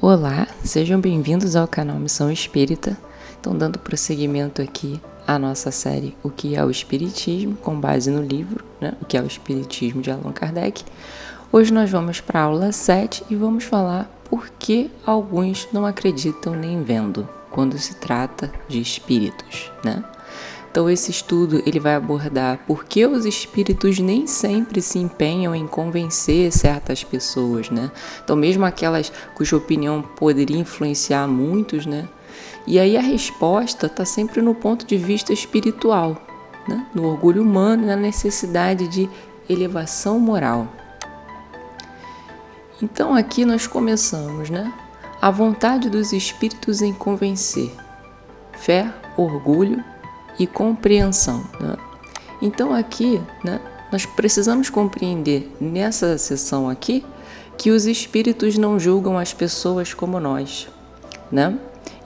Olá, sejam bem-vindos ao canal Missão Espírita. Então, dando prosseguimento aqui à nossa série O que é o Espiritismo, com base no livro, O que é o Espiritismo, de Allan Kardec. Hoje nós vamos para a aula 7 e vamos falar por que alguns não acreditam nem vendo quando se trata de espíritos, Então esse estudo ele vai abordar por que os espíritos nem sempre se empenham em convencer certas pessoas, Então mesmo aquelas cuja opinião poderia influenciar muitos, E aí a resposta está sempre no ponto de vista espiritual, No orgulho humano e na necessidade de elevação moral. Então aqui nós começamos, A vontade dos espíritos em convencer, fé, orgulho e compreensão. Então aqui, nós precisamos compreender nessa sessão aqui que os espíritos não julgam as pessoas como nós,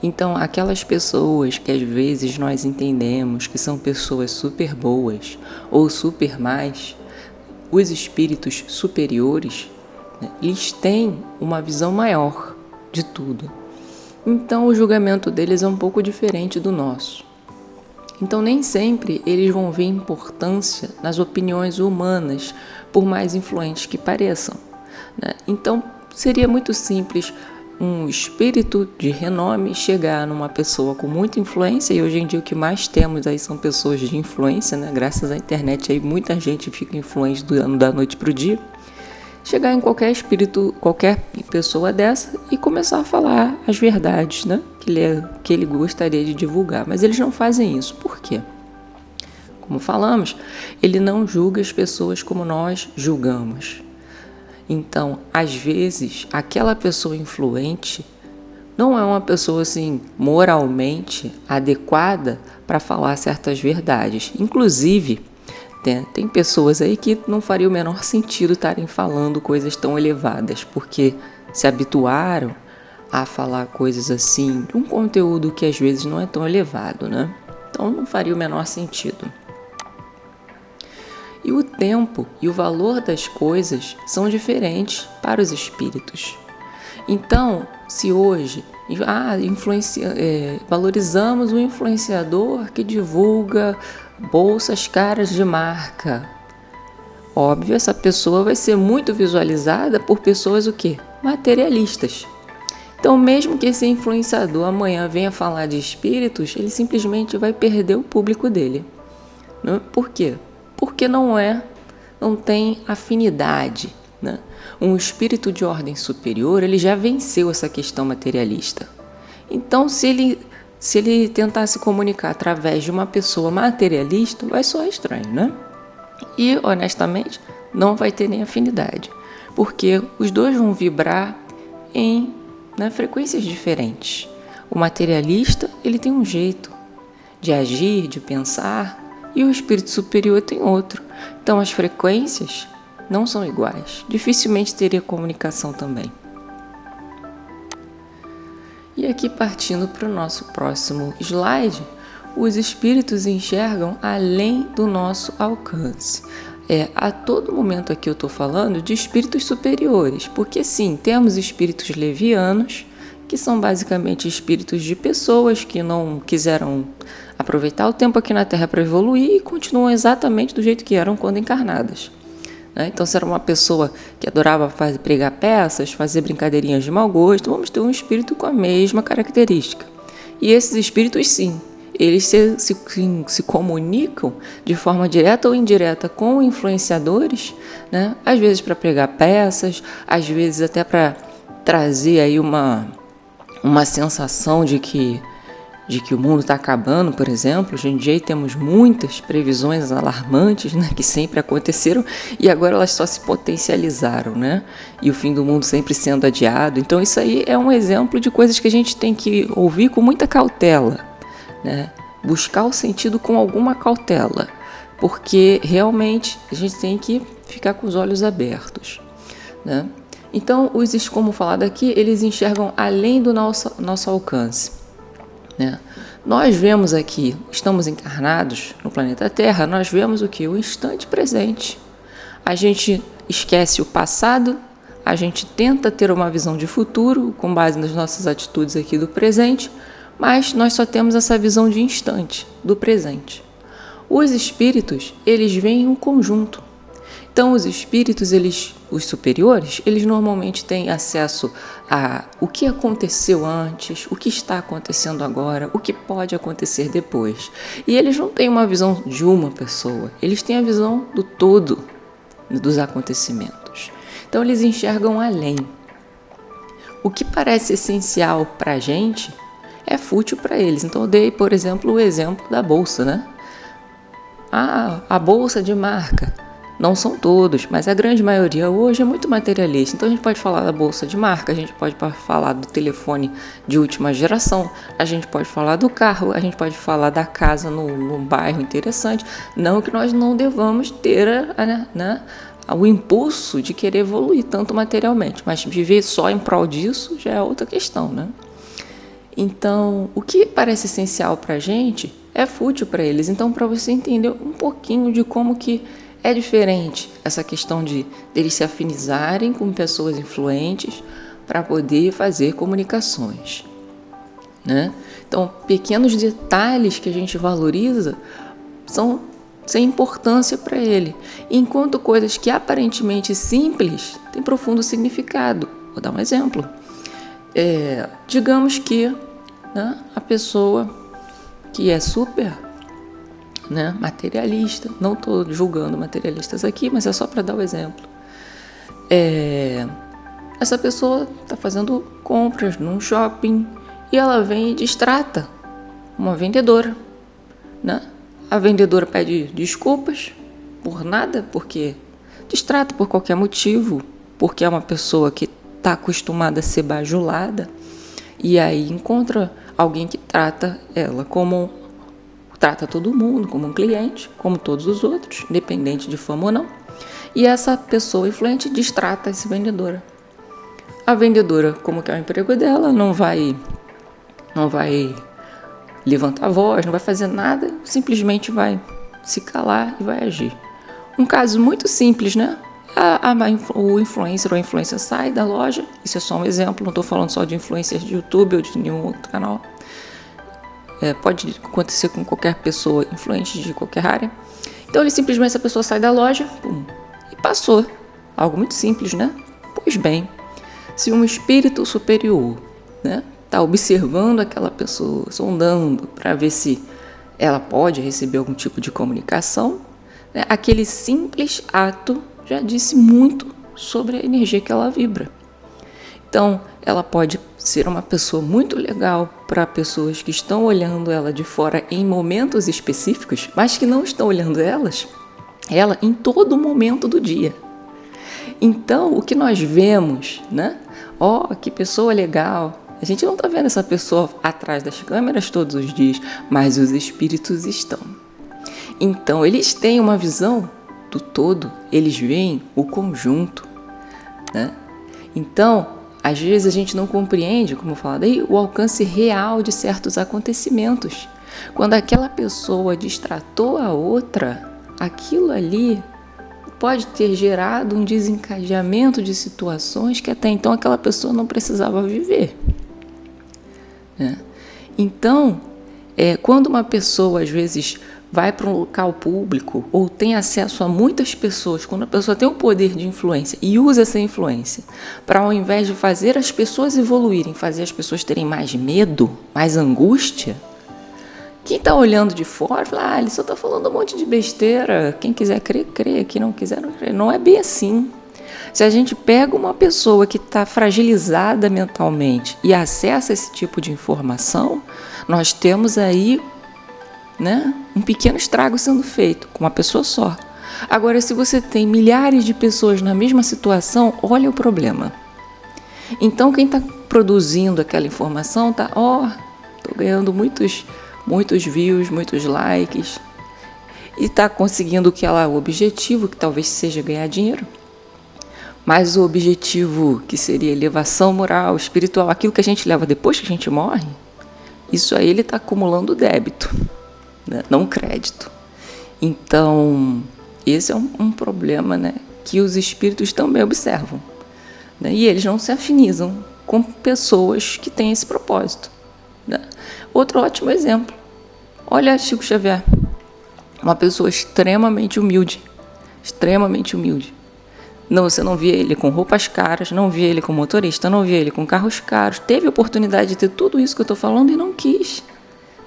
Então aquelas pessoas que às vezes nós entendemos que são pessoas super boas ou super más, os espíritos superiores, eles têm uma visão maior de tudo. Então o julgamento deles é um pouco diferente do nosso. Então nem sempre eles vão ver importância nas opiniões humanas, por mais influentes que pareçam, Então seria muito simples um espírito de renome chegar numa pessoa com muita influência, e hoje em dia o que mais temos aí são pessoas de influência, Graças à internet aí muita gente fica influente da noite para o dia. Chegar em qualquer espírito, qualquer pessoa dessa e começar a falar as verdades, que ele gostaria de divulgar. Mas eles não fazem isso. Por quê? Como falamos, ele não julga as pessoas como nós julgamos. Então, às vezes, aquela pessoa influente não é uma pessoa assim moralmente adequada para falar certas verdades. Inclusive, tem pessoas aí que não faria o menor sentido estarem falando coisas tão elevadas, porque se habituaram a falar coisas assim, de um conteúdo que às vezes não é tão elevado, Então não faria o menor sentido. E o tempo e o valor das coisas são diferentes para os espíritos. Então, se hoje valorizamos o influenciador que divulga bolsas caras de marca, óbvio, essa pessoa vai ser muito visualizada por pessoas materialistas. Então, mesmo que esse influenciador amanhã venha falar de espíritos, ele simplesmente vai perder o público dele. Por quê? Porque não tem afinidade, Um espírito de ordem superior, ele já venceu essa questão materialista. Então, se ele tentar se comunicar através de uma pessoa materialista, vai soar estranho, E, honestamente, não vai ter nem afinidade, porque os dois vão vibrar em frequências diferentes. O materialista, ele tem um jeito de agir, de pensar, e o espírito superior tem outro. Então, as frequências não são iguais. Dificilmente teria comunicação também. E aqui, partindo para o nosso próximo slide, os espíritos enxergam além do nosso alcance. A todo momento aqui eu estou falando de espíritos superiores, porque sim, temos espíritos levianos, que são basicamente espíritos de pessoas que não quiseram aproveitar o tempo aqui na Terra para evoluir e continuam exatamente do jeito que eram quando encarnadas. Então, se era uma pessoa que adorava pregar peças, fazer brincadeirinhas de mau gosto, vamos ter um espírito com a mesma característica. E esses espíritos, sim, eles se comunicam de forma direta ou indireta com influenciadores, Às vezes para pregar peças, às vezes até para trazer aí uma sensação de que o mundo está acabando, por exemplo. Hoje em dia temos muitas previsões alarmantes, que sempre aconteceram e agora elas só se potencializaram, E o fim do mundo sempre sendo adiado. Então isso aí é um exemplo de coisas que a gente tem que ouvir com muita cautela, Buscar o sentido com alguma cautela, porque realmente a gente tem que ficar com os olhos abertos, Então, como falado aqui, eles enxergam além do nosso alcance. Nós vemos aqui, estamos encarnados no planeta Terra, nós vemos o instante presente. A gente esquece o passado, a gente tenta ter uma visão de futuro com base nas nossas atitudes aqui do presente, mas nós só temos essa visão de instante, do presente. Os espíritos, eles veem um conjunto. Então, os espíritos, os superiores, eles normalmente têm acesso a o que aconteceu antes, o que está acontecendo agora, o que pode acontecer depois. E eles não têm uma visão de uma pessoa, eles têm a visão do todo dos acontecimentos. Então, eles enxergam além. O que parece essencial para a gente é fútil para eles. Então, eu dei, por exemplo, o exemplo da bolsa, né? A bolsa de marca. Não são todos, mas a grande maioria hoje é muito materialista. Então, a gente pode falar da bolsa de marca, a gente pode falar do telefone de última geração, a gente pode falar do carro, a gente pode falar da casa num bairro interessante. Não que nós não devamos ter o impulso de querer evoluir tanto materialmente, mas viver só em prol disso já é outra questão, né? Então, o que parece essencial para a gente é fútil para eles. Então, para você entender um pouquinho de como que é diferente essa questão de eles se afinizarem com pessoas influentes para poder fazer comunicações, né? Então, pequenos detalhes que a gente valoriza são sem importância para ele, enquanto coisas que aparentemente simples têm profundo significado. Vou dar um exemplo. Digamos que, né, a pessoa que é super, né, materialista, não estou julgando materialistas aqui, mas é só para dar o exemplo. Essa pessoa está fazendo compras num shopping e ela vem e distrata uma vendedora, né? A vendedora pede desculpas por nada, porque distrata por qualquer motivo, porque é uma pessoa que está acostumada a ser bajulada, e aí encontra alguém que trata ela como trata todo mundo, como um cliente, como todos os outros, independente de fama ou não, e essa pessoa influente distrata essa vendedora. A vendedora, como que é o emprego dela, não vai levantar a voz, não vai fazer nada, simplesmente vai se calar e vai agir. Um caso muito simples, né? O influencer ou a influencer sai da loja, isso é só um exemplo, não estou falando só de influencers de YouTube ou de nenhum outro canal. Pode acontecer com qualquer pessoa influente de qualquer área. Então, simplesmente essa pessoa sai da loja, pum, e passou. Algo muito simples, né? Pois bem, se um espírito superior, né, está observando aquela pessoa, sondando para ver se ela pode receber algum tipo de comunicação, né, aquele simples ato já disse muito sobre a energia que ela vibra. Então, ela pode ser uma pessoa muito legal para pessoas que estão olhando ela de fora em momentos específicos, mas que não estão olhando ela em todo momento do dia. Então, o que nós vemos, né? Que pessoa legal. A gente não está vendo essa pessoa atrás das câmeras todos os dias, mas os espíritos estão. Então, eles têm uma visão do todo, eles veem o conjunto, né? Então, às vezes a gente não compreende, como eu falei, o alcance real de certos acontecimentos. Quando aquela pessoa distratou a outra, aquilo ali pode ter gerado um desencadeamento de situações que até então aquela pessoa não precisava viver, né? Então, quando uma pessoa às vezes vai para um local público ou tem acesso a muitas pessoas, quando a pessoa tem o poder de influência e usa essa influência para, ao invés de fazer as pessoas evoluírem, fazer as pessoas terem mais medo, mais angústia, quem está olhando de fora fala, ele só está falando um monte de besteira, quem quiser crer, crê, quem não quiser, não crê. Não é bem assim. Se a gente pega uma pessoa que está fragilizada mentalmente e acessa esse tipo de informação, nós temos aí, né, um pequeno estrago sendo feito com uma pessoa só. Agora, se você tem milhares de pessoas na mesma situação, olha o problema. Então, quem está produzindo aquela informação está, estou ganhando muitos views, muitos likes, e está conseguindo o objetivo, que talvez seja ganhar dinheiro, mas o objetivo que seria elevação moral, espiritual, aquilo que a gente leva depois que a gente morre, isso aí ele está acumulando débito, né? Não crédito. Então, esse é um problema, né, que os espíritos também observam, né? E eles não se afinizam com pessoas que têm esse propósito, né? Outro ótimo exemplo, olha Chico Xavier, uma pessoa extremamente humilde, Não, você não via ele com roupas caras, não via ele com motorista, não via ele com carros caros. Teve a oportunidade de ter tudo isso que eu estou falando e não quis.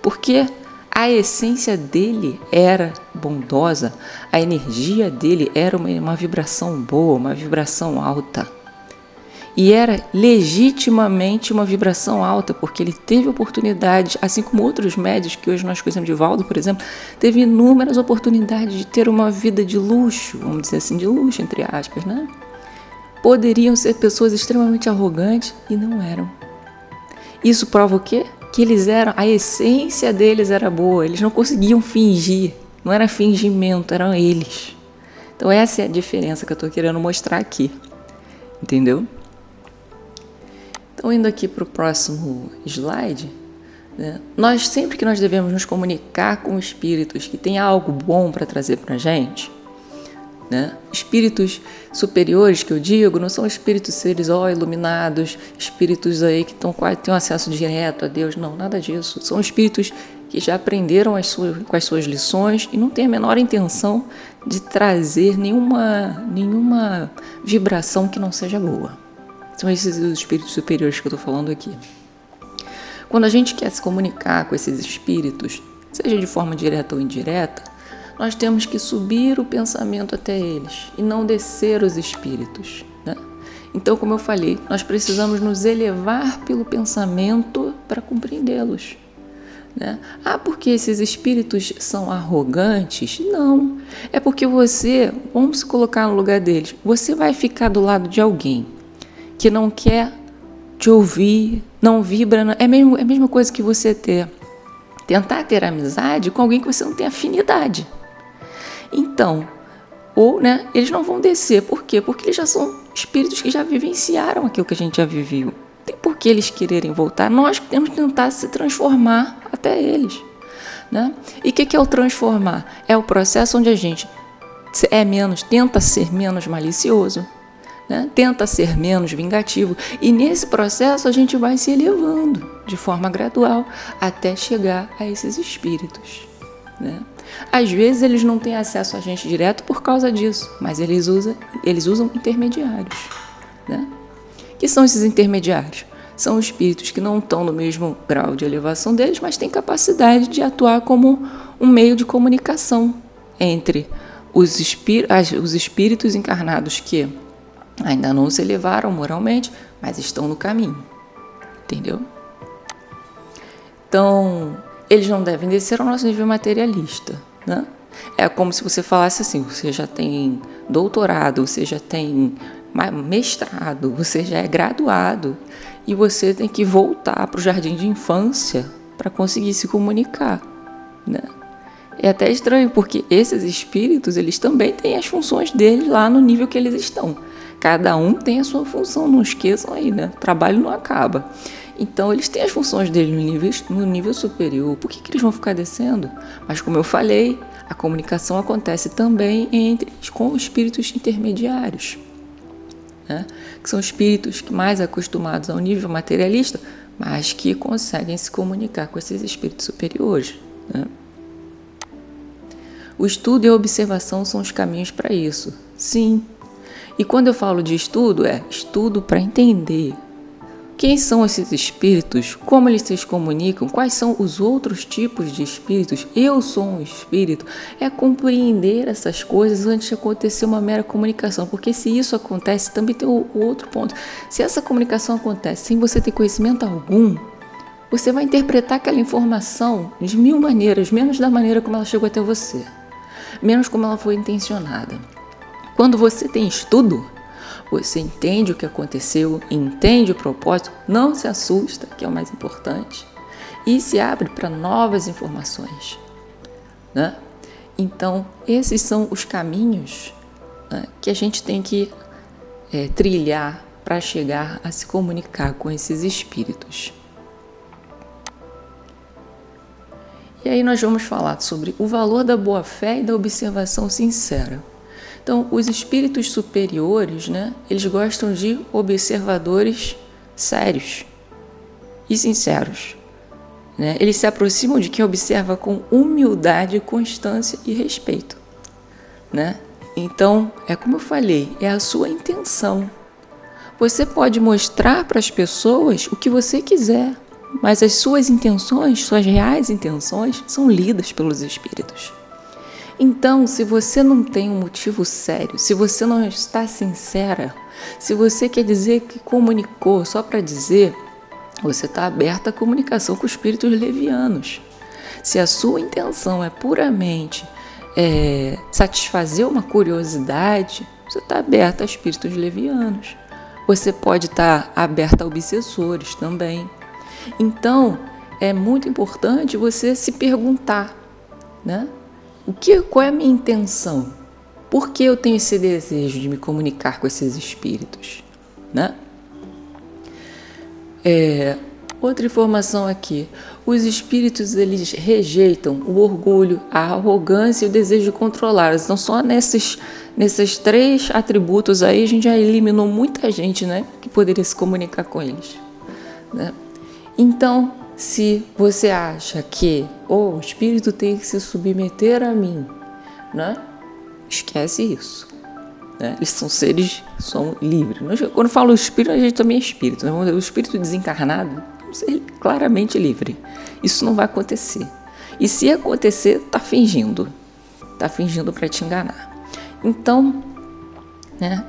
Porque a essência dele era bondosa, a energia dele era uma vibração boa, uma vibração alta. E era legitimamente uma vibração alta, porque ele teve oportunidades, assim como outros médios que hoje nós conhecemos, de Valdo, por exemplo, teve inúmeras oportunidades de ter uma vida de luxo, vamos dizer assim, de luxo, entre aspas, né? Poderiam ser pessoas extremamente arrogantes e não eram. Isso prova o quê? Que eles eram, a essência deles era boa, eles não conseguiam fingir, não era fingimento, eram eles. Então essa é a diferença que eu estou querendo mostrar aqui, entendeu? Então, indo aqui para o próximo slide, né, sempre que nós devemos nos comunicar com espíritos que têm algo bom para trazer para a gente, né, espíritos superiores que eu digo, não são espíritos seres iluminados, espíritos aí que têm um acesso direto a Deus, não, nada disso. São espíritos que já aprenderam com as suas lições e não têm a menor intenção de trazer nenhuma vibração que não seja boa. São esses os espíritos superiores que eu estou falando aqui. Quando a gente quer se comunicar com esses espíritos, seja de forma direta ou indireta, nós temos que subir o pensamento até eles e não descer os espíritos, né? Então, como eu falei, nós precisamos nos elevar pelo pensamento para compreendê-los, né? Ah, porque esses espíritos são arrogantes? Não, é porque vamos se colocar no lugar deles, você vai ficar do lado de alguém que não quer te ouvir, não vibra, é a mesma coisa que você tentar ter amizade com alguém que você não tem afinidade. Então, né, eles não vão descer. Por quê? Porque eles já são espíritos que já vivenciaram aquilo que a gente já viveu. Não tem por que eles quererem voltar. Nós temos que tentar se transformar até eles, né? E o que é o transformar? É o processo onde a gente tenta ser menos malicioso, né? Tenta ser menos vingativo, e nesse processo a gente vai se elevando de forma gradual até chegar a esses espíritos, né? Às vezes eles não têm acesso a gente direto por causa disso, mas eles usam intermediários, né? Que são esses intermediários? São espíritos que não estão no mesmo grau de elevação deles, mas têm capacidade de atuar como um meio de comunicação entre os espíritos encarnados que ainda não se elevaram moralmente, mas estão no caminho, entendeu? Então, eles não devem descer ao nosso nível materialista, né? É como se você falasse assim, você já tem doutorado, você já tem mestrado, você já é graduado e você tem que voltar para o jardim de infância para conseguir se comunicar, né? É até estranho, porque esses espíritos, eles também têm as funções deles lá no nível que eles estão. Cada um tem a sua função, não esqueçam aí, né? O trabalho não acaba. Então, eles têm as funções deles no nível superior. Por que eles vão ficar descendo? Mas, como eu falei, a comunicação acontece também com espíritos intermediários, né? Que são espíritos mais acostumados ao nível materialista, mas que conseguem se comunicar com esses espíritos superiores, né? O estudo e a observação são os caminhos para isso. Sim. E quando eu falo de estudo, é estudo para entender quem são esses espíritos, como eles se comunicam, quais são os outros tipos de espíritos. Eu sou um espírito. É compreender essas coisas antes de acontecer uma mera comunicação. Porque se isso acontece, também tem o outro ponto. Se essa comunicação acontece sem você ter conhecimento algum, você vai interpretar aquela informação de 1000 maneiras, menos da maneira como ela chegou até você, menos como ela foi intencionada. Quando você tem estudo, você entende o que aconteceu, entende o propósito, não se assusta, que é o mais importante, e se abre para novas informações, né? Então, esses são os caminhos, né, que a gente tem que trilhar para chegar a se comunicar com esses espíritos. E aí nós vamos falar sobre o valor da boa-fé e da observação sincera. Então, os espíritos superiores, né, eles gostam de observadores sérios e sinceros, né? Eles se aproximam de quem observa com humildade, constância e respeito, né? Então, é como eu falei, é a sua intenção. Você pode mostrar para as pessoas o que você quiser, mas as suas intenções, suas reais intenções, são lidas pelos espíritos. Então, se você não tem um motivo sério, se você não está sincera, se você quer dizer que comunicou só para dizer, você está aberta à comunicação com espíritos levianos. Se a sua intenção é puramente satisfazer uma curiosidade, você está aberta a espíritos levianos. Você pode estar aberta a obsessores também. Então, é muito importante você se perguntar, né? Qual é a minha intenção? Por que eu tenho esse desejo de me comunicar com esses espíritos, né? Outra informação aqui. Os espíritos, eles rejeitam o orgulho, a arrogância e o desejo de controlar. Então, só nesses 3 atributos aí, a gente já eliminou muita gente, né, que poderia se comunicar com eles, né? Então, se você acha que o espírito tem que se submeter a mim, né, esquece isso, né? Eles são seres, são livres. Quando eu falo espírito, a gente também é espírito, né? O espírito desencarnado é um ser claramente livre. Isso não vai acontecer. E se acontecer, está fingindo para te enganar. Então, né,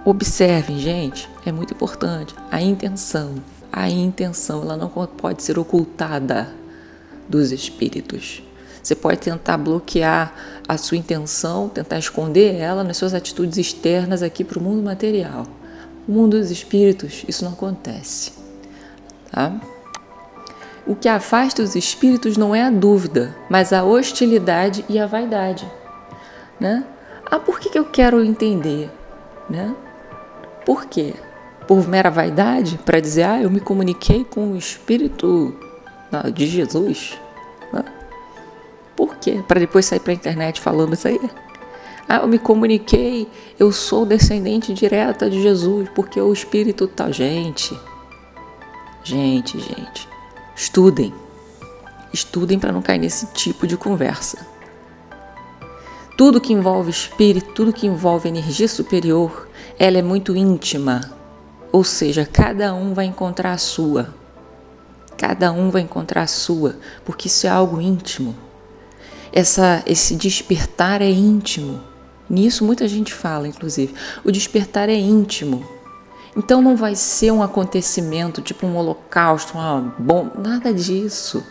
observem, gente, é muito importante a intenção. A intenção, ela não pode ser ocultada dos espíritos. Você pode tentar bloquear a sua intenção, tentar esconder ela nas suas atitudes externas aqui para o mundo material. No mundo dos espíritos, isso não acontece, tá? O que afasta os espíritos não é a dúvida, mas a hostilidade e a vaidade, né? Por que eu quero entender, né? Por quê? Por mera vaidade? Para dizer, eu me comuniquei com o Espírito de Jesus? Por quê? Para depois sair para a internet falando isso aí? Eu me comuniquei, eu sou descendente direta de Jesus, porque o Espírito tal. Gente, estudem para não cair nesse tipo de conversa. Tudo que envolve espírito, tudo que envolve energia superior, ela é muito íntima. Ou seja, cada um vai encontrar a sua. Porque isso é algo íntimo. Esse despertar é íntimo. Nisso muita gente fala, inclusive. O despertar é íntimo. Então não vai ser um acontecimento, tipo um holocausto, nada disso.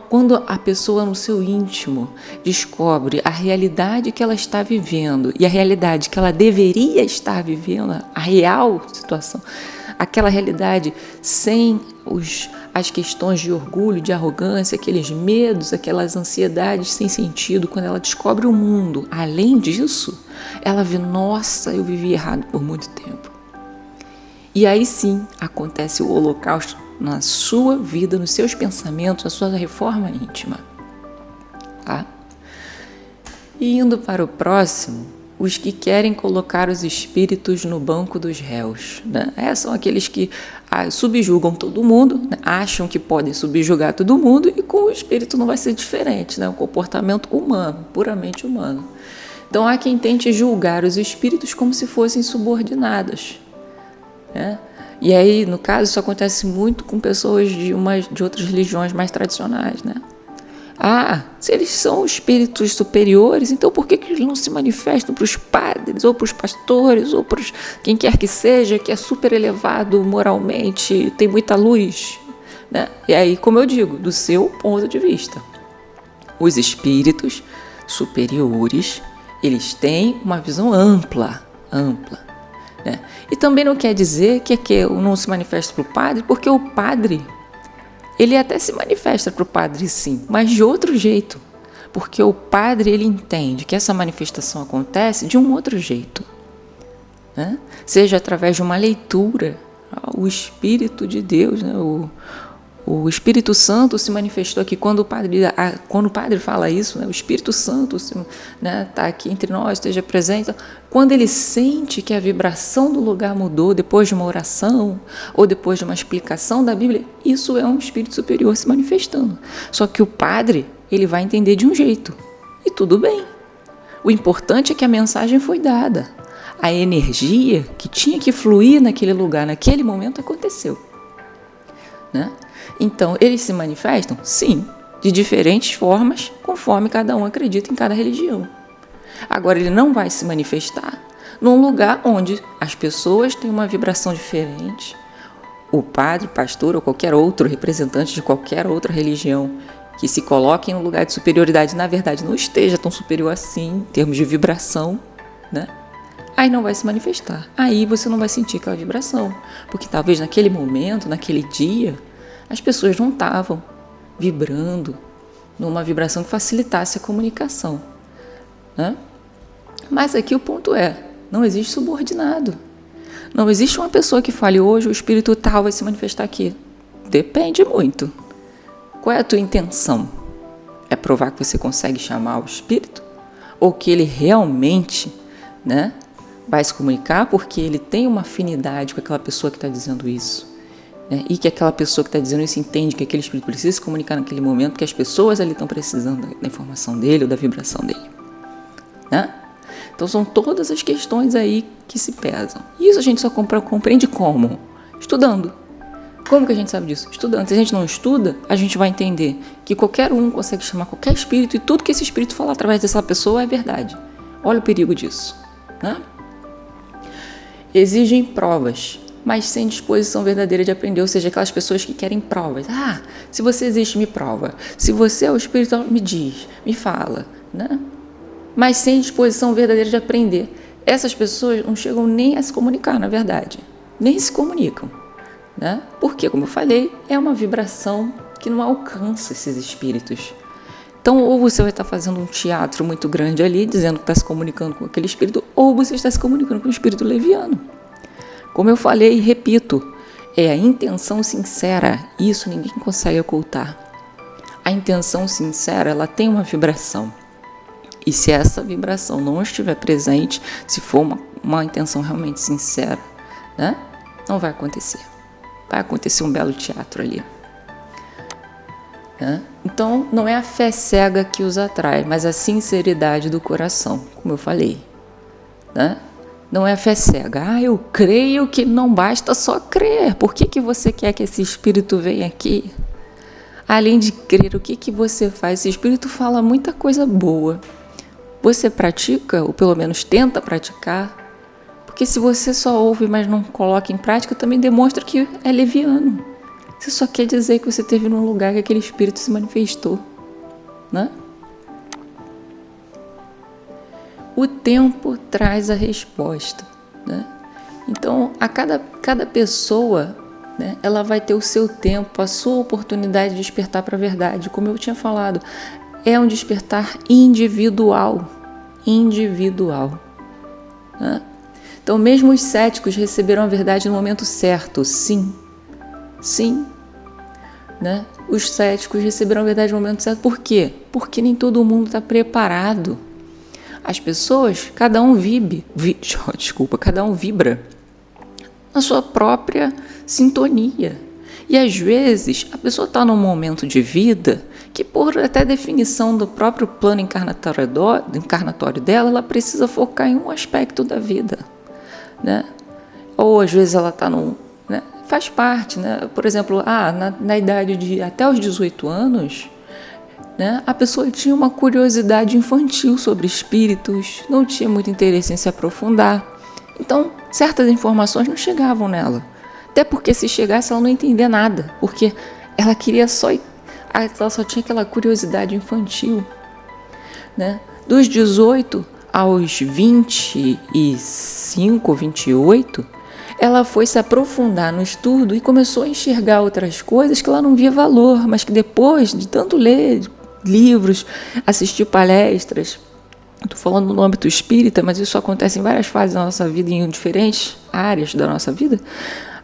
Quando a pessoa no seu íntimo descobre a realidade que ela está vivendo e a realidade que ela deveria estar vivendo, a real situação, aquela realidade sem as questões de orgulho, de arrogância, aqueles medos, aquelas ansiedades sem sentido, quando ela descobre o mundo. Além disso, ela vê, nossa, eu vivi errado por muito tempo. E aí sim acontece o holocausto na sua vida, nos seus pensamentos, na sua reforma íntima. Tá? E indo para o próximo, os que querem colocar os espíritos no banco dos réus, né? São aqueles que subjugam todo mundo, né? Acham que podem subjugar todo mundo, e com o espírito não vai ser diferente, né? Um comportamento humano, puramente humano. Então há quem tente julgar os espíritos como se fossem subordinados, né? E aí, no caso, isso acontece muito com pessoas de outras religiões mais tradicionais, né? Se eles são espíritos superiores, então por que eles não se manifestam para os padres, ou para os pastores, ou para quem quer que seja, que é super elevado moralmente, tem muita luz, né? E aí, como eu digo, do seu ponto de vista, os espíritos superiores, eles têm uma visão ampla, né? E também não quer dizer que não se manifesta para o padre, porque o padre, ele até se manifesta para o padre sim, mas de outro jeito, porque o padre, ele entende que essa manifestação acontece de um outro jeito, né? Seja através de uma leitura, o Espírito de Deus, né? O Espírito Santo se manifestou aqui. Quando o padre fala isso, né, o Espírito Santo está aqui entre nós, esteja presente. Quando ele sente que a vibração do lugar mudou depois de uma oração ou depois de uma explicação da Bíblia, isso é um Espírito superior se manifestando. Só que o padre, ele vai entender de um jeito. E tudo bem. O importante é que a mensagem foi dada. A energia que tinha que fluir naquele lugar, naquele momento, aconteceu. Né? Então, eles se manifestam? Sim, de diferentes formas, conforme cada um acredita em cada religião. Agora, ele não vai se manifestar num lugar onde as pessoas têm uma vibração diferente. O padre, pastor ou qualquer outro representante de qualquer outra religião que se coloque em um lugar de superioridade, na verdade, não esteja tão superior assim, em termos de vibração, né? Aí não vai se manifestar. Aí você não vai sentir aquela vibração. Porque talvez naquele momento, naquele dia, as pessoas não estavam vibrando numa vibração que facilitasse a comunicação. Né? Mas aqui o ponto é, não existe subordinado. Não existe uma pessoa que fale, hoje o espírito tal vai se manifestar aqui. Depende muito. Qual é a tua intenção? É provar que você consegue chamar o espírito? Ou que ele realmente, né, vai se comunicar porque ele tem uma afinidade com aquela pessoa que está dizendo isso, né? E que aquela pessoa que está dizendo isso entende que aquele espírito precisa se comunicar naquele momento, que as pessoas ali estão precisando da informação dele ou da vibração dele, né? Então são todas as questões aí que se pesam. E isso a gente só compreende como? Estudando. Como que a gente sabe disso? Estudando. Se a gente não estuda, a gente vai entender que qualquer um consegue chamar qualquer espírito e tudo que esse espírito falar através dessa pessoa é verdade. Olha o perigo disso, né? Exigem provas, mas sem disposição verdadeira de aprender, ou seja, aquelas pessoas que querem provas. Ah, se você existe, me prova. Se você é o espírito, me diz, me fala, né? Mas sem disposição verdadeira de aprender. Essas pessoas não chegam nem a se comunicar, na verdade. Nem se comunicam, né? Porque, como eu falei, é uma vibração que não alcança esses espíritos. Então, ou você vai estar fazendo um teatro muito grande ali, dizendo que está se comunicando com aquele espírito, ou você está se comunicando com o espírito leviano. Como eu falei e repito, é a intenção sincera, isso ninguém consegue ocultar. A intenção sincera, ela tem uma vibração. E se essa vibração não estiver presente, se for uma intenção realmente sincera, né, não vai acontecer. Vai acontecer um belo teatro ali. Então, não é a fé cega que os atrai, mas a sinceridade do coração, como eu falei. Né? Não é a fé cega. Ah, eu creio que não basta só crer. Por que você quer que esse espírito venha aqui? Além de crer, o que você faz? Esse espírito fala muita coisa boa. Você pratica, ou pelo menos tenta praticar? Porque se você só ouve, mas não coloca em prática, também demonstra que é leviano. Você só quer dizer que você esteve num lugar que aquele espírito se manifestou, né? O tempo traz a resposta, né? Então, a cada pessoa, né, ela vai ter o seu tempo, a sua oportunidade de despertar para a verdade. Como eu tinha falado, é um despertar individual, né? Então, mesmo os céticos receberam a verdade no momento certo, sim. Né? Os céticos receberam a verdade no momento certo. Por quê? Porque nem todo mundo está preparado. As pessoas, cada um vibra na sua própria sintonia. E às vezes a pessoa está num momento de vida que, por até definição do próprio plano encarnatório dela, ela precisa focar em um aspecto da vida, né? Ou às vezes ela está num... Né? Faz parte, né? Por exemplo, na idade de até os 18 anos, né, a pessoa tinha uma curiosidade infantil sobre espíritos, não tinha muito interesse em se aprofundar. Então, certas informações não chegavam nela. Até porque se chegasse, ela não entendia nada, porque ela queria ela só tinha aquela curiosidade infantil, né? Dos 18 aos 25, 28, ela foi se aprofundar no estudo e começou a enxergar outras coisas que ela não via valor, mas que depois de tanto ler livros, assistir palestras, estou falando no âmbito espírita, mas isso acontece em várias fases da nossa vida, em diferentes áreas da nossa vida,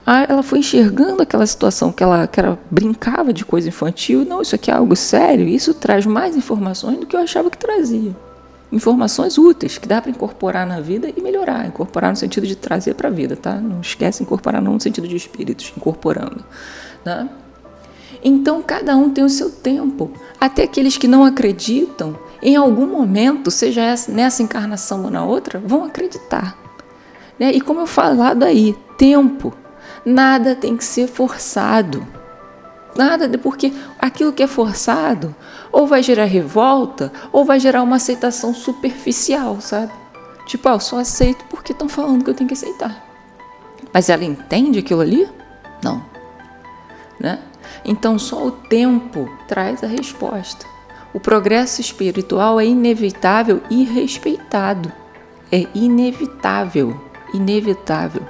Ela foi enxergando aquela situação que ela brincava de coisa infantil. Não, isso aqui é algo sério. Isso traz mais informações do que eu achava que trazia. Informações úteis que dá para incorporar na vida e melhorar. Incorporar no sentido de trazer para a vida, tá? Não esquece incorporar não no sentido de espíritos, incorporando, né? Então, cada um tem o seu tempo. Até aqueles que não acreditam, em algum momento, seja nessa encarnação ou na outra, vão acreditar, né? E como eu falado aí, tempo. Nada tem que ser forçado. Nada, porque aquilo que é forçado ou vai gerar revolta ou vai gerar uma aceitação superficial, sabe? Tipo, eu só aceito porque estão falando que eu tenho que aceitar. Mas ela entende aquilo ali? Não. Né? Então, só o tempo traz a resposta. O progresso espiritual é inevitável e respeitado. É inevitável. Inevitável.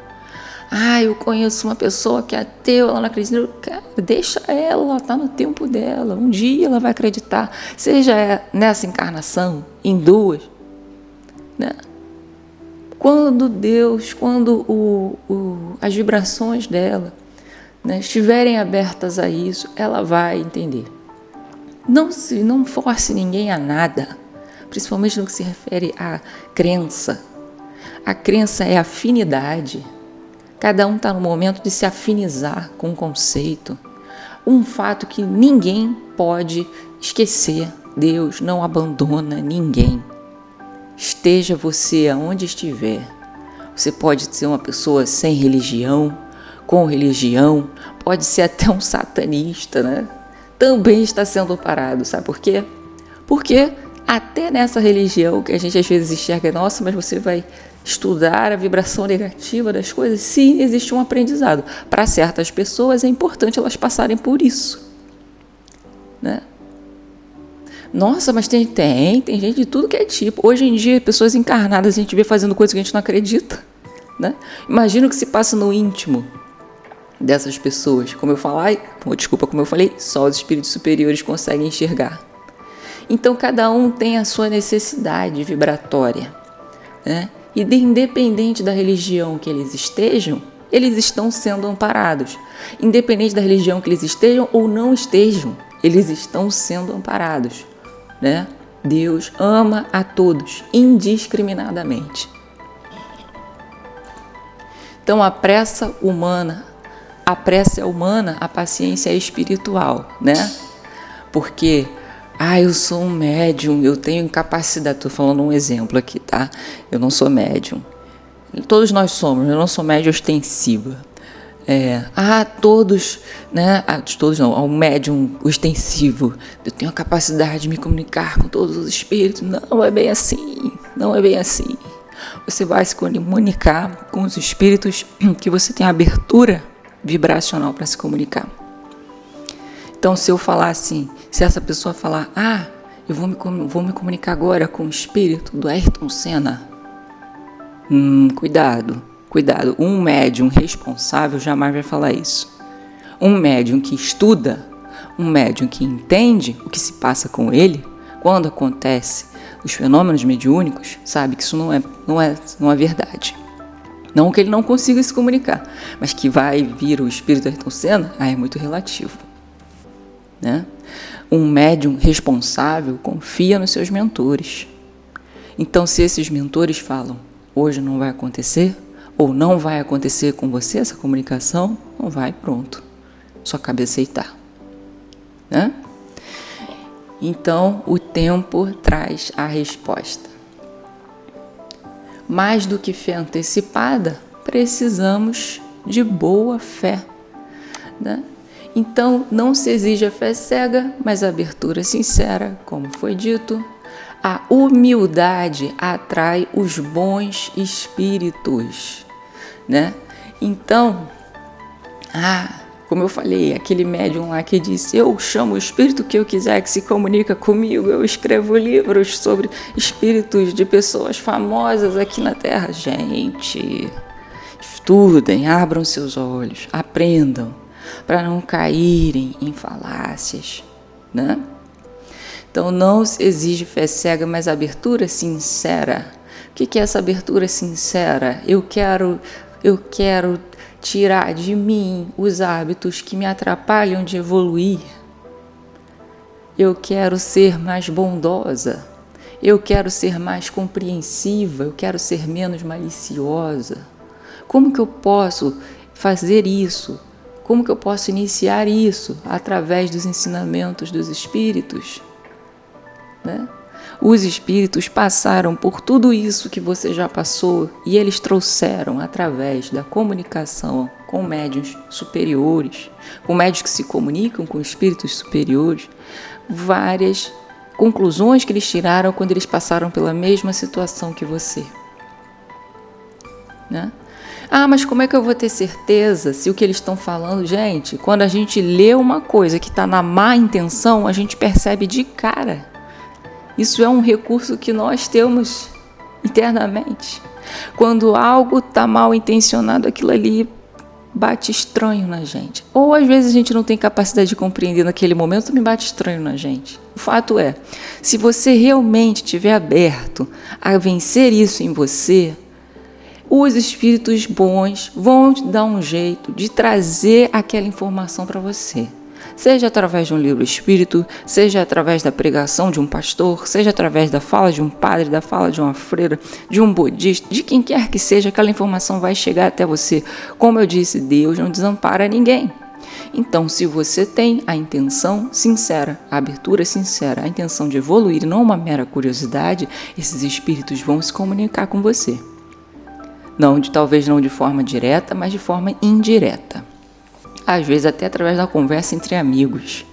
Eu conheço uma pessoa que é ateu, ela não acredita. Cara, deixa ela está no tempo dela. Um dia ela vai acreditar. Seja nessa encarnação, em duas. Né? Quando as vibrações dela, né, estiverem abertas a isso, ela vai entender. Não force ninguém a nada, principalmente no que se refere à crença. A crença é afinidade. Cada um está no momento de se afinizar com um conceito. Um fato que ninguém pode esquecer. Deus não abandona ninguém. Esteja você aonde estiver. Você pode ser uma pessoa sem religião, com religião, pode ser até um satanista, né? Também está sendo amparado. Sabe por quê? Porque até nessa religião que a gente às vezes enxerga, nossa, mas você vai estudar a vibração negativa das coisas, sim, existe um aprendizado. Para certas pessoas é importante elas passarem por isso, né? Nossa, mas tem gente de tudo que é tipo. Hoje em dia, pessoas encarnadas a gente vê fazendo coisas que a gente não acredita, né? Imagina o que se passa no íntimo dessas pessoas. Como eu falei, só os espíritos superiores conseguem enxergar. Então, cada um tem a sua necessidade vibratória, né? E independente da religião que eles estejam, eles estão sendo amparados. Independente da religião que eles estejam ou não estejam, eles estão sendo amparados, né? Deus ama a todos, indiscriminadamente. Então, a pressa é humana, a paciência é espiritual, né? Porque eu sou um médium, eu tenho capacidade. Estou falando um exemplo aqui, tá? Eu não sou médium. Todos nós somos, eu não sou médium ostensiva. Todos, né? Todos não, um médium ostensivo. Eu tenho a capacidade de me comunicar com todos os espíritos. Não é bem assim, não é bem assim. Você vai se comunicar com os espíritos que você tem abertura vibracional para se comunicar. Então, se eu falar assim, se essa pessoa falar, eu vou me comunicar agora com o espírito do Ayrton Senna, cuidado. Um médium responsável jamais vai falar isso. Um médium que estuda, um médium que entende o que se passa com ele, quando acontece os fenômenos mediúnicos, sabe que isso não é verdade. Não que ele não consiga se comunicar, mas que vai vir o espírito do Ayrton Senna, é muito relativo. Né? Um médium responsável confia nos seus mentores. Então, se esses mentores falam, hoje não vai acontecer, ou não vai acontecer com você essa comunicação, não vai, pronto. Só cabe aceitar. Né? Então, o tempo traz a resposta. Mais do que fé antecipada, precisamos de boa fé. Né? Então, não se exige a fé cega, mas a abertura sincera, como foi dito. A humildade atrai os bons espíritos, né? Então, como eu falei, aquele médium lá que disse, eu chamo o espírito que eu quiser que se comunica comigo, eu escrevo livros sobre espíritos de pessoas famosas aqui na Terra. Gente, estudem, abram seus olhos, aprendam, para não caírem em falácias, né? Então, não se exige fé cega, mas abertura sincera. O que é essa abertura sincera? Eu quero tirar de mim os hábitos que me atrapalham de evoluir. Eu quero ser mais bondosa, eu quero ser mais compreensiva, eu quero ser menos maliciosa. Como que eu posso fazer isso? Como que eu posso iniciar isso? Através dos ensinamentos dos espíritos, né? Os espíritos passaram por tudo isso que você já passou e eles trouxeram, através da comunicação com médiuns superiores, com médiuns que se comunicam com espíritos superiores, várias conclusões que eles tiraram quando eles passaram pela mesma situação que você, né? Ah, mas como é que eu vou ter certeza se o que eles estão falando... Gente, quando a gente lê uma coisa que está na má intenção, a gente percebe de cara. Isso é um recurso que nós temos internamente. Quando algo está mal intencionado, aquilo ali bate estranho na gente. Ou às vezes a gente não tem capacidade de compreender naquele momento, também bate estranho na gente. O fato é, se você realmente estiver aberto a vencer isso em você, os espíritos bons vão te dar um jeito de trazer aquela informação para você. Seja através de um livro espírito, seja através da pregação de um pastor, seja através da fala de um padre, da fala de uma freira, de um budista, de quem quer que seja, aquela informação vai chegar até você. Como eu disse, Deus não desampara ninguém. Então, se você tem a intenção sincera, a abertura sincera, a intenção de evoluir e não uma mera curiosidade, esses espíritos vão se comunicar com você. Talvez não de forma direta, mas de forma indireta. Às vezes até através da conversa entre amigos.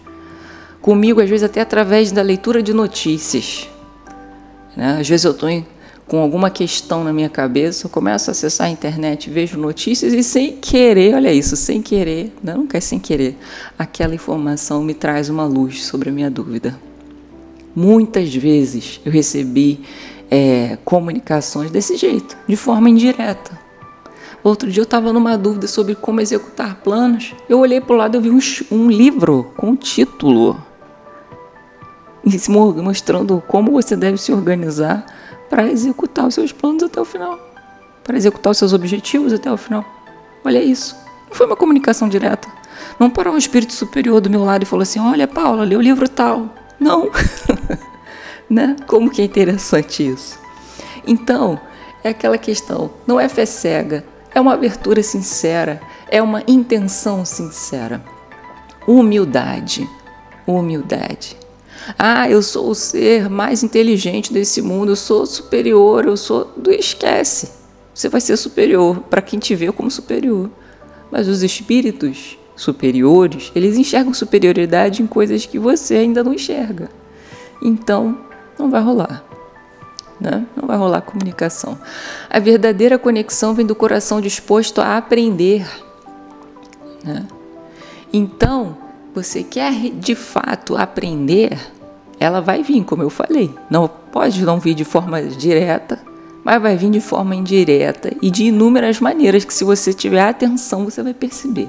Comigo, às vezes até através da leitura de notícias, né? Às vezes eu estou com alguma questão na minha cabeça, eu começo a acessar a internet, vejo notícias e sem querer, olha isso, sem querer, nunca é sem querer, aquela informação me traz uma luz sobre a minha dúvida. Muitas vezes eu recebi comunicações desse jeito, de forma indireta. Outro dia eu estava numa dúvida sobre como executar planos. Eu olhei para o lado e vi um livro com título mostrando como você deve se organizar para executar os seus planos até o final, para executar os seus objetivos até o final. Olha isso, não foi uma comunicação direta. Não parou um espírito superior do meu lado e falou assim: olha, Paula, lê o livro tal. Não. Né? Como que é interessante isso. Então, é aquela questão, não é fé cega, é uma abertura sincera, é uma intenção sincera. Humildade. Ah, eu sou o ser mais inteligente desse mundo, eu sou superior, Esquece. Você vai ser superior para quem te vê como superior. Mas os espíritos superiores, eles enxergam superioridade em coisas que você ainda não enxerga. Então, não vai rolar. Né? Não vai rolar comunicação. A verdadeira conexão vem do coração disposto a aprender. Né? Então, você quer de fato aprender, ela vai vir, como eu falei. Não pode não vir de forma direta, mas vai vir de forma indireta e de inúmeras maneiras que, se você tiver atenção, você vai perceber.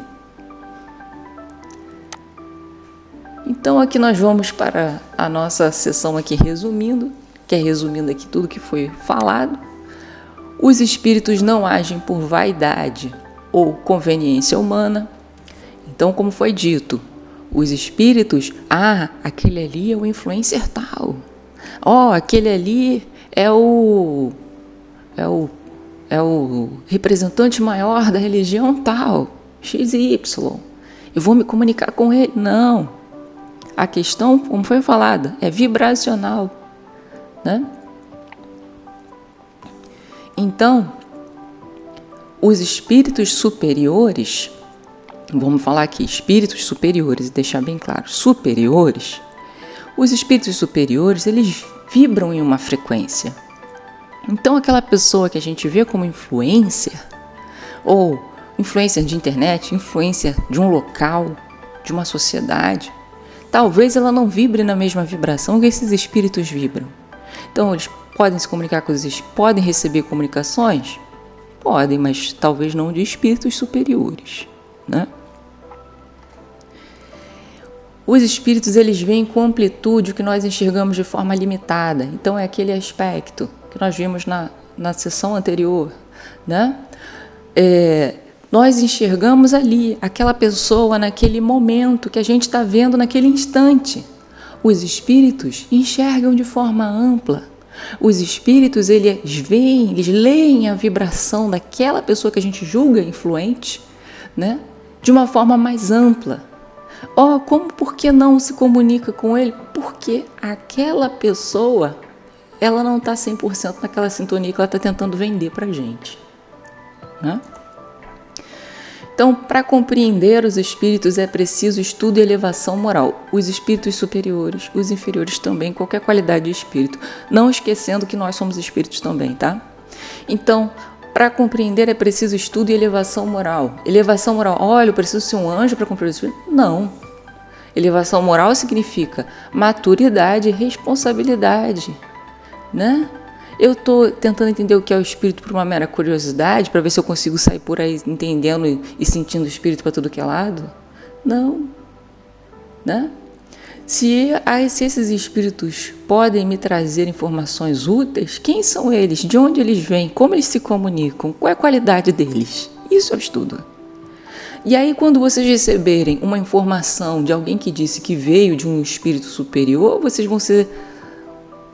Então, aqui nós vamos para a nossa sessão aqui resumindo, que é resumindo aqui tudo que foi falado. Os espíritos não agem por vaidade ou conveniência humana. Então, como foi dito, os espíritos, aquele ali é o influencer tal. Aquele ali é o representante maior da religião tal, X e Y. Eu vou me comunicar com ele. Não. A questão, como foi falada, é vibracional. Né? Então, os espíritos superiores, vamos falar aqui, espíritos superiores, e deixar bem claro, superiores, os espíritos superiores, eles vibram em uma frequência. Então, aquela pessoa que a gente vê como influencer, ou influencer de internet, influencer de um local, de uma sociedade, talvez ela não vibre na mesma vibração que esses espíritos vibram. Então, eles podem se comunicar com os espíritos, podem receber comunicações? Podem, mas talvez não de espíritos superiores, né? Os espíritos, eles vêm com amplitude, o que nós enxergamos de forma limitada. Então, é aquele aspecto que nós vimos na sessão anterior, né? Nós enxergamos ali aquela pessoa naquele momento que a gente está vendo naquele instante. Os espíritos enxergam de forma ampla. Os espíritos, eles veem, eles leem a vibração daquela pessoa que a gente julga influente, né? De uma forma mais ampla. Por que não se comunica com ele? Porque aquela pessoa, ela não está 100% naquela sintonia que ela está tentando vender para a gente, né? Então, para compreender os espíritos é preciso estudo e elevação moral. Os espíritos superiores, os inferiores também, qualquer qualidade de espírito. Não esquecendo que nós somos espíritos também, tá? Então, para compreender é preciso estudo e elevação moral. Elevação moral, olha, eu preciso ser um anjo para compreender o espírito? Não. Elevação moral significa maturidade e responsabilidade, né? Eu estou tentando entender o que é o espírito por uma mera curiosidade, para ver se eu consigo sair por aí entendendo e sentindo o espírito para tudo que é lado? Não. Né? Se esses espíritos podem me trazer informações úteis, quem são eles? De onde eles vêm? Como eles se comunicam? Qual é a qualidade deles? Isso é o estudo. E aí, quando vocês receberem uma informação de alguém que disse que veio de um espírito superior, vocês vão ser...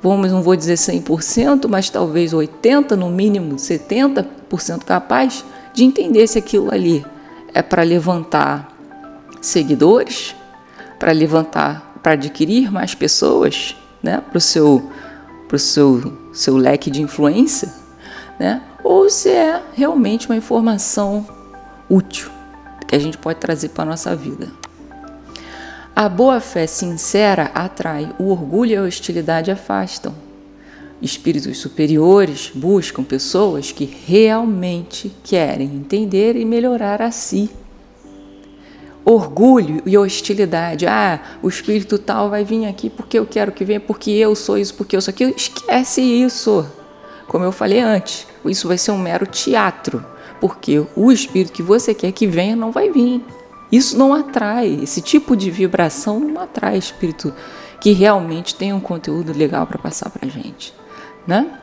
não vou dizer 100%, mas talvez 80%, no mínimo 70% capaz de entender se aquilo ali é para levantar seguidores, para adquirir mais pessoas, né, para o seu leque de influência, né, ou se é realmente uma informação útil que a gente pode trazer para a nossa vida. A boa-fé sincera atrai, o orgulho e a hostilidade afastam. Espíritos superiores buscam pessoas que realmente querem entender e melhorar a si. Orgulho e hostilidade, o espírito tal vai vir aqui porque eu quero que venha, porque eu sou isso, porque eu sou aquilo. Esquece isso. Como eu falei antes, isso vai ser um mero teatro, porque o espírito que você quer que venha não vai vir. Isso não atrai, esse tipo de vibração não atrai espírito que realmente tem um conteúdo legal para passar para a gente, né?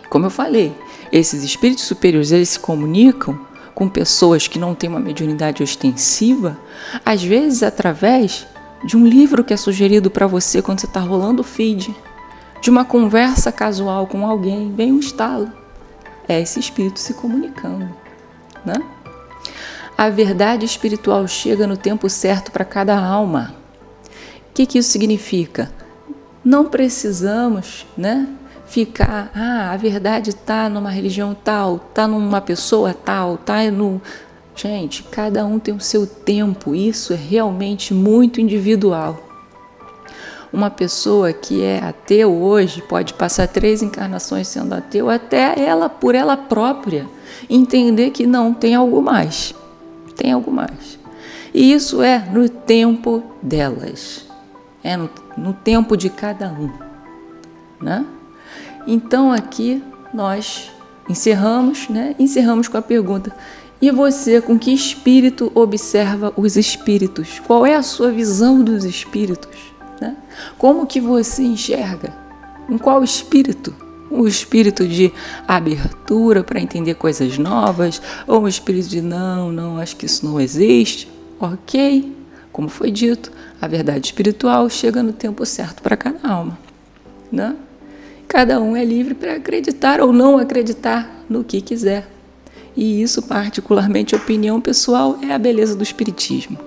Como eu falei, esses espíritos superiores, eles se comunicam com pessoas que não têm uma mediunidade ostensiva, às vezes através de um livro que é sugerido para você quando você está rolando o feed, de uma conversa casual com alguém, vem um estalo. É esse espírito se comunicando, né? A verdade espiritual chega no tempo certo para cada alma. O que isso significa? Não precisamos, né, ficar, a verdade está numa religião tal, está numa pessoa tal, está no... Gente, cada um tem o seu tempo, isso é realmente muito individual. Uma pessoa que é ateu hoje pode passar 3 encarnações sendo ateu até ela, por ela própria, entender que não, tem algo mais. Tem algo mais. E isso é no tempo delas. É no tempo de cada um, né? Então aqui nós encerramos, né? Encerramos com a pergunta: e você, com que espírito observa os espíritos? Qual é a sua visão dos espíritos, né? Como que você enxerga? Em qual espírito? Um espírito de abertura para entender coisas novas, ou um espírito de não, acho que isso não existe. Ok, como foi dito, a verdade espiritual chega no tempo certo para cada alma, né? Cada um é livre para acreditar ou não acreditar no que quiser. E isso, particularmente, opinião pessoal, é a beleza do espiritismo.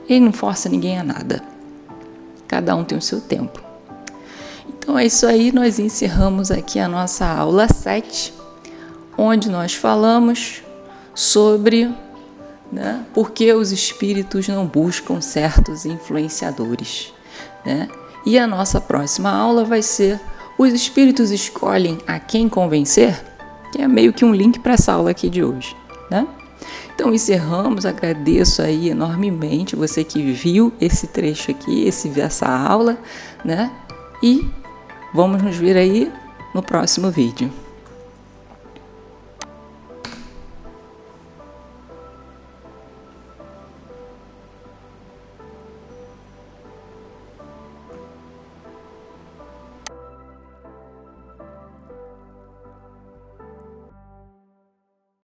Ele não força ninguém a nada. Cada um tem o seu tempo. Então é isso aí, nós encerramos aqui a nossa aula 7, onde nós falamos sobre, né, por que os espíritos não buscam certos influenciadores, né? E a nossa próxima aula vai ser: os espíritos escolhem a quem convencer? Que é meio que um link para essa aula aqui de hoje, né? Então encerramos, agradeço aí enormemente você que viu esse trecho aqui, essa aula, né? E vamos nos ver aí no próximo vídeo.